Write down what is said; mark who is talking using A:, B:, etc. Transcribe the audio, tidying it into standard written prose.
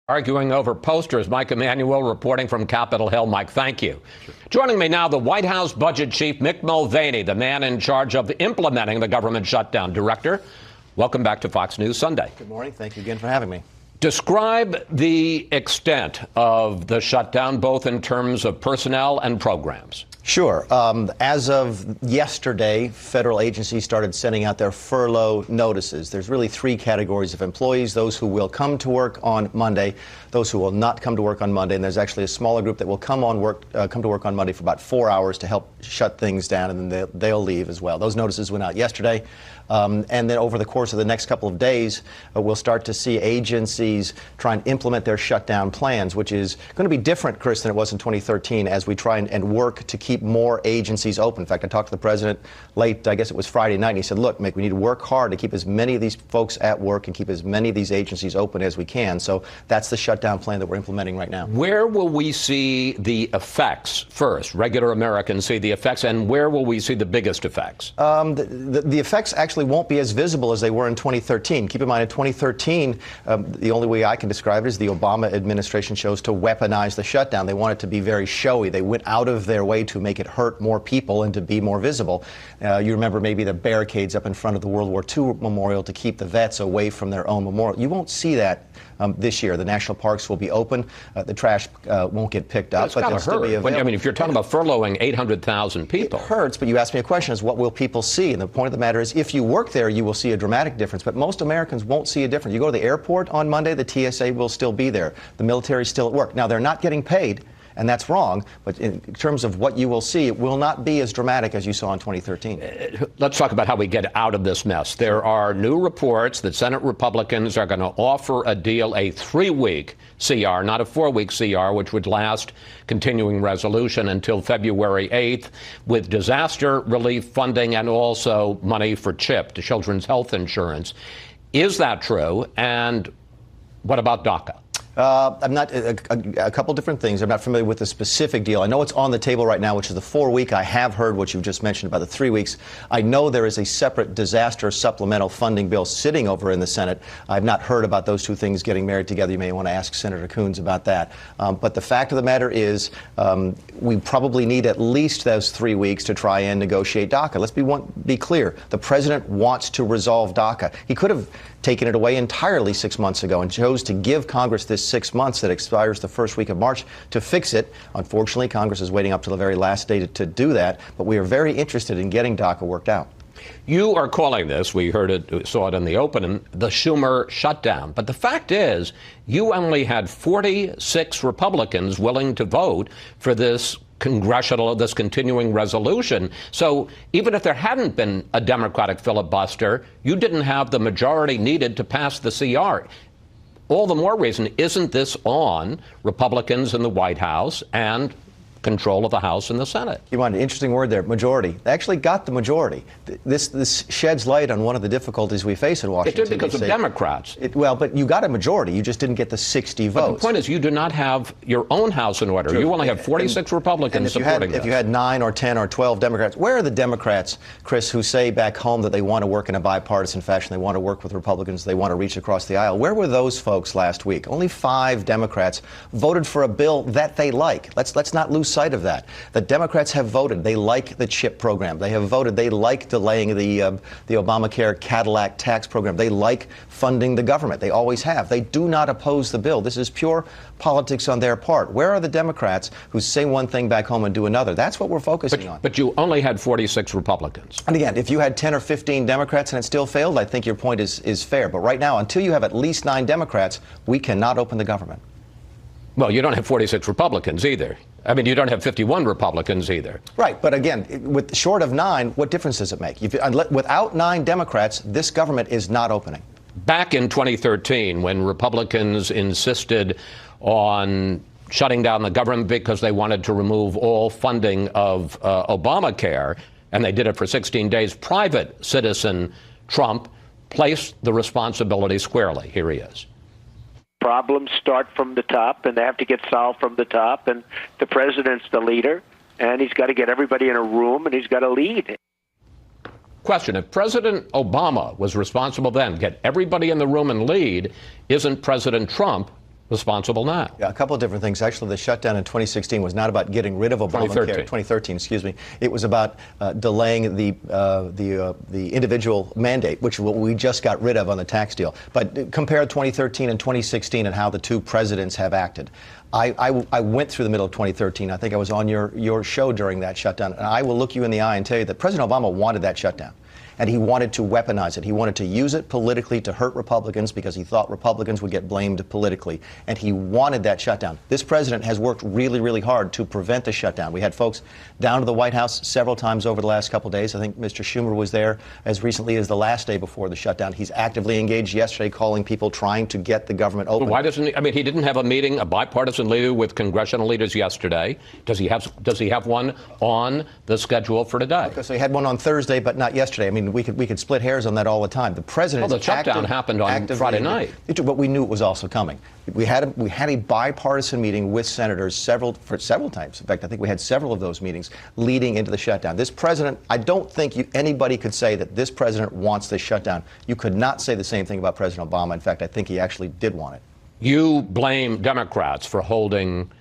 A: Arguing over posters. Mike Emanuel reporting from Capitol Hill. Mike, thank you. Sure. Joining me now, the White House Budget Chief, Mick Mulvaney, the man in charge of implementing the government shutdown. Director, welcome back to Fox News Sunday.
B: Good morning. Thank you again for having me.
A: Describe the extent of the shutdown, both in terms of personnel and programs.
B: Sure. As of yesterday, federal agencies started sending out their furlough notices. There's really three categories of employees: those who will come to work on Monday, those who will not come to work on Monday, and there's actually a smaller group that will come to work on Monday for about 4 hours to help shut things down, and then they'll leave as well. Those notices went out yesterday. And then over the course of the next couple of days, we'll start to see agencies try and implement their shutdown plans, which is going to be different, Chris, than it was in 2013 as we try and work to keep more agencies open. In fact, I talked to the president late, I guess it was Friday night, and he said, look, Mick, we need to work hard to keep as many of these folks at work and keep as many of these agencies open as we can. So that's the shutdown plan that we're implementing right now.
A: Where will we see the effects first? Regular Americans see the effects, and where will we see the biggest effects?
B: The effects actually won't be as visible as they were in 2013. Keep in mind, in 2013, the only way I can describe it is the Obama administration chose to weaponize the shutdown. They wanted to be very showy. They went out of their way to make it hurt more people and to be more visible. You remember maybe the barricades up in front of the World War II memorial to keep the vets away from their own memorial. You won't see that this year. The national parks will be open. The trash won't get picked up, but they'll still be available.
A: I mean, if you're talking about furloughing 800,000 people.
B: It hurts, but you asked me a question, is what will people see? And the point of the matter is, if you work there, you will see a dramatic difference, but most Americans won't see a difference. You go to the airport on Monday, the TSA will still be there. The military is still at work. Now, they're not getting paid, and that's wrong, but in terms of what you will see, it will not be as dramatic as you saw in 2013.
A: Let's talk about how we get out of this mess. There are new reports that Senate Republicans are going to offer a deal, a 3-week CR, not a 4-week CR, which would last continuing resolution until February 8th, with disaster relief funding and also money for CHIP, the Children's Health Insurance. Is that true? And what about DACA?
B: I'm not a couple different things. I'm not familiar with the specific deal. I know it's on the table right now, which is the 4-week. I have heard what you've just mentioned about the 3 weeks. I know there is a separate disaster supplemental funding bill sitting over in the Senate. I've not heard about those two things getting married together. You may want to ask Senator Coons about that. But the fact of the matter is, we probably need at least those 3 weeks to try and negotiate DACA. Let's be clear. The president wants to resolve DACA. He could have taken it away entirely 6 months ago and chose to give Congress this 6 months that expires the first week of March to fix it. Unfortunately, Congress is waiting up to the very last day to do that, but we are very interested in getting DACA worked out.
A: You are calling this, we heard it, saw it in the opening, the Schumer shutdown. But the fact is, you only had 46 Republicans willing to vote for this this continuing resolution. So even if there hadn't been a Democratic filibuster, you didn't have the majority needed to pass the CR. All the more reason, isn't this on Republicans in the White House and control of the House and the Senate?
B: You want an interesting word there, majority. They actually got the majority. This sheds light on one of the difficulties we face in Washington.
A: It did because of Democrats.
B: Well, but you got a majority. You just didn't get the 60 votes.
A: But the point is, you do not have your own House in order. True. You only have 46 Republicans supporting this.
B: If you had 9 or 10 or 12 Democrats, where are the Democrats, Chris, who say back home that they want to work in a bipartisan fashion, they want to work with Republicans, they want to reach across the aisle? Where were those folks last week? Only 5 Democrats voted for a bill that they like. Let's not lose sight of that. The Democrats have voted. They like the CHIP program. They have voted. They like delaying the Obamacare Cadillac tax program. They like funding the government. They always have. They do not oppose the bill. This is pure politics on their part. Where are the Democrats who say one thing back home and do another? That's what we're focusing on.
A: But you only had 46 Republicans.
B: And again, if you had 10 or 15 Democrats and it still failed, I think your point is fair. But right now, until you have at least 9 Democrats, we cannot open the government.
A: Well, you don't have 46 Republicans either. I mean, you don't have 51 Republicans either.
B: Right. But again, with short of 9, what difference does it make? Without 9 Democrats, this government is not opening.
A: Back in 2013, when Republicans insisted on shutting down the government because they wanted to remove all funding of Obamacare, and they did it for 16 days, private citizen Trump placed the responsibility squarely. Here he is.
C: Problems start from the top, and they have to get solved from the top, and the president's the leader, and he's got to get everybody in a room, and he's got to lead.
A: Question, if President Obama was responsible then, get everybody in the room and lead, isn't President Trump responsible now?
B: Yeah, a couple of different things. Actually, the shutdown in 2016 was not about getting rid of Obamacare. 2013, excuse me. It was about delaying the individual mandate, which we just got rid of on the tax deal. But compare 2013 and 2016 and how the two presidents have acted. I went through the middle of 2013. I think I was on your show during that shutdown, and I will look you in the eye and tell you that President Obama wanted that shutdown. And he wanted to weaponize it. He wanted to use it politically to hurt Republicans because he thought Republicans would get blamed politically. And he wanted that shutdown. This president has worked really, really hard to prevent the shutdown. We had folks down to the White House several times over the last couple of days. I think Mr. Schumer was there as recently as the last day before the shutdown. He's actively engaged yesterday, calling people, trying to get the government open.
A: Well, why doesn't he? I mean, he didn't have a meeting, a bipartisan leader with congressional leaders yesterday. Does he have one on the schedule for today?
B: Okay, so he had one on Thursday, but not yesterday. I mean, we could split hairs on that all the time. The president.
A: Well, the shutdown happened on Friday night.
B: But we knew it was also coming. We had a bipartisan meeting with senators several times. In fact, I think we had several of those meetings leading into the shutdown. This president, I don't think anybody could say that this president wants this shutdown. You could not say the same thing about President Obama. In fact, I think he actually did want it.
A: You blame Democrats for holding